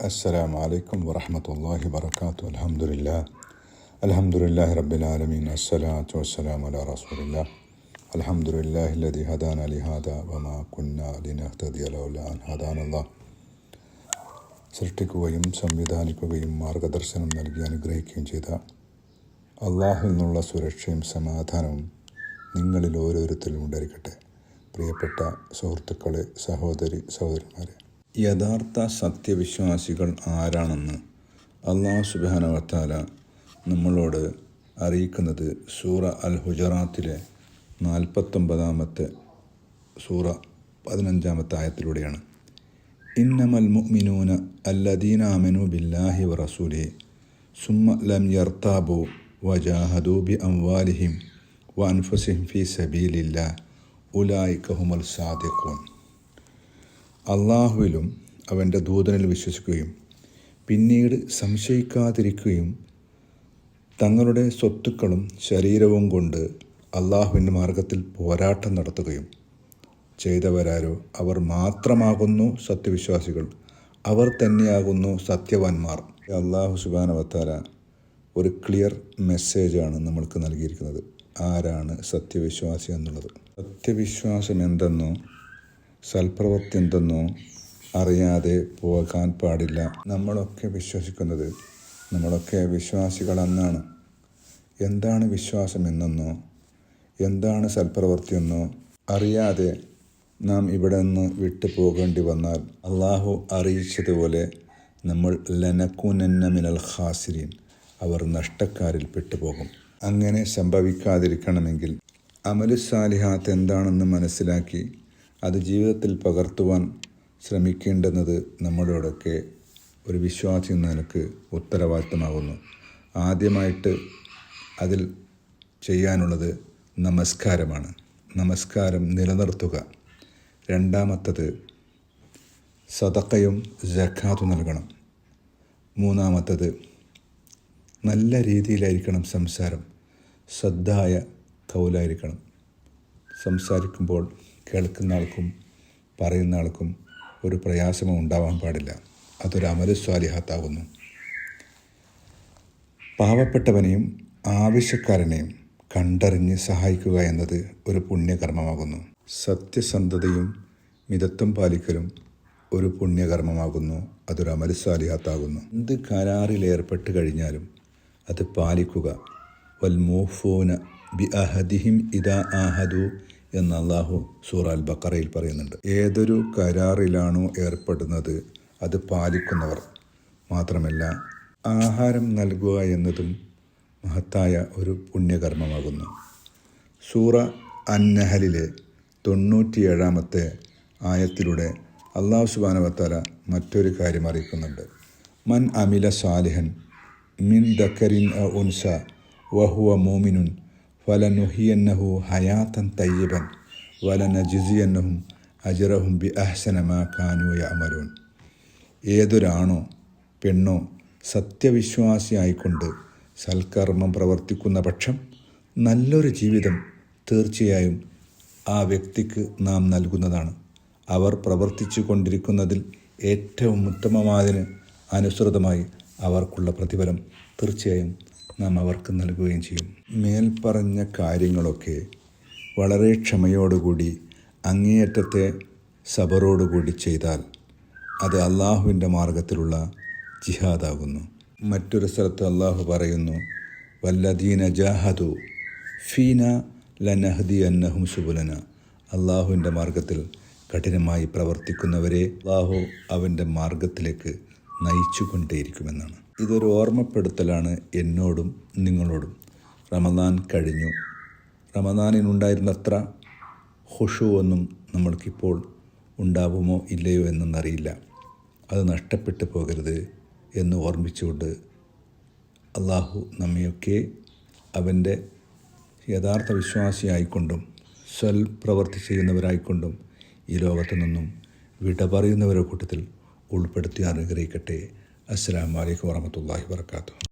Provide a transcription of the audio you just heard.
السلام عليكم ورحمة الله وبركاته. الحمد لله رب العالمين، الصلاة والسلام على رسول الله. الحمد لله الذي هدانا لهذا وما كنا لنهتدي لولا أن هدانا الله. സൃഷ്ടിക്കുകയും സംവിധാനിക്കുകയും മാർഗദർശനം നൽകി അനുഗ്രഹിക്കുകയും ചെയ്ത അള്ളാഹുവിൽ നിന്നുള്ള സുരക്ഷയും സമാധാനവും നിങ്ങളിൽ ഓരോരുത്തരിലും ഉണ്ടായിരിക്കട്ടെ. പ്രിയപ്പെട്ട സുഹൃത്തുക്കളെ, സഹോദരിമാരെ, യഥാർത്ഥ സത്യവിശ്വാസികൾ ആരാണെന്ന് അല്ലാഹു സുബ്ഹാനഹു വ തആല നമ്മളോട് അറിയിക്കുന്നത് സൂറ അൽ ഹുജറാത്തിലെ 49-ാമത്തെ സൂറ 15-ാമത്തെ ആയത്തിലൂടെയാണ്. ഇന്നമൽ മുഅ്മിനൂന അല്ലദീന ആമനൂ ബില്ലാഹി വ റസൂലിഹി സുമ്മ ലം യർതാബു വജാഹദൂ ബി അംവാലിഹിം വ അൻഫുസിഹിം ഫീ സബീലില്ലാഹ് ഉലൈക ഹുമുൽ സാദിഖൂൻ. അള്ളാഹുവിലും അവൻ്റെ ദൂതനിൽ വിശ്വസിക്കുകയും പിന്നീട് സംശയിക്കാതിരിക്കുകയും തങ്ങളുടെ സ്വത്തുക്കളും ശരീരവും കൊണ്ട് അള്ളാഹുവിൻ്റെ മാർഗത്തിൽ പോരാട്ടം നടത്തുകയും ചെയ്തവരാരോ അവർ മാത്രമാകുന്നു സത്യവിശ്വാസികൾ, അവർ തന്നെയാകുന്നു സത്യവാന്മാർ. അല്ലാഹു സുബ്ഹാനഹു വ തആല ഒരു ക്ലിയർ മെസ്സേജാണ് നമ്മൾക്ക് നൽകിയിരിക്കുന്നത്. ആരാണ് സത്യവിശ്വാസി എന്നുള്ളത്. സത്യവിശ്വാസം എന്തെന്നോ സൽപ്രവൃത്തി എന്തെന്നോ അറിയാതെ പോകാൻ പാടില്ല. നമ്മളൊക്കെ വിശ്വസിക്കുന്നത്, നമ്മളൊക്കെ വിശ്വാസികളെന്നാണ്. എന്താണ് വിശ്വാസം എന്നെന്നോ എന്താണ് സൽപ്രവൃത്തിയെന്നോ അറിയാതെ നാം ഇവിടെ നിന്ന് വിട്ടു പോകേണ്ടി വന്നാൽ അള്ളാഹു അറിയിച്ചതുപോലെ നമ്മൾ ലനകൂനന്ന മിനൽ ഖാസിരീൻ, അവർ നഷ്ടക്കാരിൽ പെട്ടുപോകും. അങ്ങനെ സംഭവിക്കാതിരിക്കണമെങ്കിൽ അമലു സാലിഹാത്ത് എന്താണെന്ന് മനസ്സിലാക്കി അത് ജീവിതത്തിൽ പകർത്തുവാൻ ശ്രമിക്കേണ്ടുന്നത് നമ്മളോടൊക്കെ ഒരു വിശ്വാസി എന്ന നിലക്ക് ഉത്തരവാദിത്തമാകുന്നു. ആദ്യമായിട്ട് അതിൽ ചെയ്യാനുള്ളത് നമസ്കാരമാണ്. നമസ്കാരം നിലനിർത്തുക. രണ്ടാമത്തത് സദഖയും സകാത്തും നൽകണം. മൂന്നാമത്തത് നല്ല രീതിയിലായിരിക്കണം സംസാരം, സദ്ദായ കൗലായിരിക്കണം. സംസാരിക്കുമ്പോൾ കേൾക്കുന്ന ആൾക്കും പറയുന്ന ആൾക്കും ഒരു പ്രയാസമോ ഉണ്ടാവാൻ പാടില്ല. അതൊരു അമലു സ്വാലിഹാത്താകുന്നു. പാവപ്പെട്ടവനെയും ആവശ്യക്കാരനെയും കണ്ടറിഞ്ഞ് സഹായിക്കുക എന്നത് ഒരു പുണ്യകർമ്മമാകുന്നു. സത്യസന്ധതയും മിതത്വം പാലിക്കലും ഒരു പുണ്യകർമ്മമാകുന്നു. അതൊരു അമലു സ്വാലിഹാത്താകുന്നു. എന്ത് കരാറിൽ ഏർപ്പെട്ട് കഴിഞ്ഞാലും അത് പാലിക്കുക. വൽ മൂഫൂന ബി അഹദിഹിം ഇദാ ആഹദു എന്ന് അല്ലാഹു സൂറ അൽ ബഖറയിൽ പറയുന്നുണ്ട്. ഏതൊരു കരാറിലാണോ ഏർപ്പെടുന്നത് അത് പാലിക്കുന്നവർ. മാത്രമല്ല, ആഹാരം നൽകുക എന്നതും മഹത്തായ ഒരു പുണ്യകർമ്മമാകുന്നു. സൂറ അൻ-നഹലിലെ 97-ാമത്തെ ആയത്തിലൂടെ അല്ലാഹു സുബ്ഹാനഹു വ തആല മറ്റൊരു കാര്യം അറിയിക്കുന്നുണ്ട്. മൻ അമില സാലിഹൻ മിൻ ദക്കരിൻ ഔ ഉൻസ വഹുവ മൂമിനുൻ ഫലനുഹിയന്നഹു ഹയാത്തൻ തയ്യിബൻ വലനജിസിയന്നഹും അജ്റഹും ബി അഹ്സന മാ കാനൂ യഅമലൂൻ. ഏതൊരാണോ പെണ്ണോ സത്യവിശ്വാസിയായിക്കൊണ്ട് സൽക്കർമ്മം പ്രവർത്തിക്കുന്ന പക്ഷം നല്ലൊരു ജീവിതം തീർച്ചയായും ആ വ്യക്തിക്ക് നാം നൽകുന്നതാണ്. അവർ പ്രവർത്തിച്ചു കൊണ്ടിരിക്കുന്നതിൽ ഏറ്റവും ഉത്തമമായതിന് അനുസൃതമായി അവർക്കുള്ള പ്രതിഫലം തീർച്ചയായും നാം അവർക്ക് നൽകുകയും ചെയ്യും. മേൽപ്പറഞ്ഞ കാര്യങ്ങളൊക്കെ വളരെ ക്ഷമയോടുകൂടി അങ്ങേയറ്റത്തെ സബറോടുകൂടി ചെയ്താൽ അത് അള്ളാഹുവിൻ്റെ മാർഗത്തിലുള്ള ജിഹാദാകുന്നു. മറ്റൊരു സ്ഥലത്ത് അള്ളാഹു പറയുന്നു, വല്ലദീന ജാഹദു ഫീന ലനഹ്ദിയന്നഹും സുബുലന. അള്ളാഹുവിൻ്റെ മാർഗത്തിൽ കഠിനമായി പ്രവർത്തിക്കുന്നവരെ അള്ളാഹു അവൻ്റെ മാർഗത്തിലേക്ക് നയിച്ചു കൊണ്ടേയിരിക്കുമെന്നാണ്. ഇതൊരു ഓർമ്മപ്പെടുത്തലാണ് എന്നോടും നിങ്ങളോടും. റമദാൻ കഴിഞ്ഞു. റമദാനിനുണ്ടായിരുന്നത്ര ഖുശൂ ഒന്നും നമ്മൾക്കിപ്പോൾ ഉണ്ടാവുമോ ഇല്ലയോ എന്നറിയില്ല. അത് നഷ്ടപ്പെട്ടു പോകരുത് എന്ന് ഓർമ്മിച്ചുകൊണ്ട് അള്ളാഹു നമ്മയൊക്കെ അവൻ്റെ യഥാർത്ഥ വിശ്വാസിയായിക്കൊണ്ടും സൽപ്രവർത്തി ചെയ്യുന്നവരായിക്കൊണ്ടും ഈ ലോകത്തു നിന്നും വിട പറയുന്നവരുടെ കൂട്ടത്തിൽ ഉൾപ്പെടുത്തി അനുഗ്രഹിക്കട്ടെ. അസ്സലാമു അലൈക്കും വറഹ്മത്തുള്ളാഹി വബറകാതുഹു.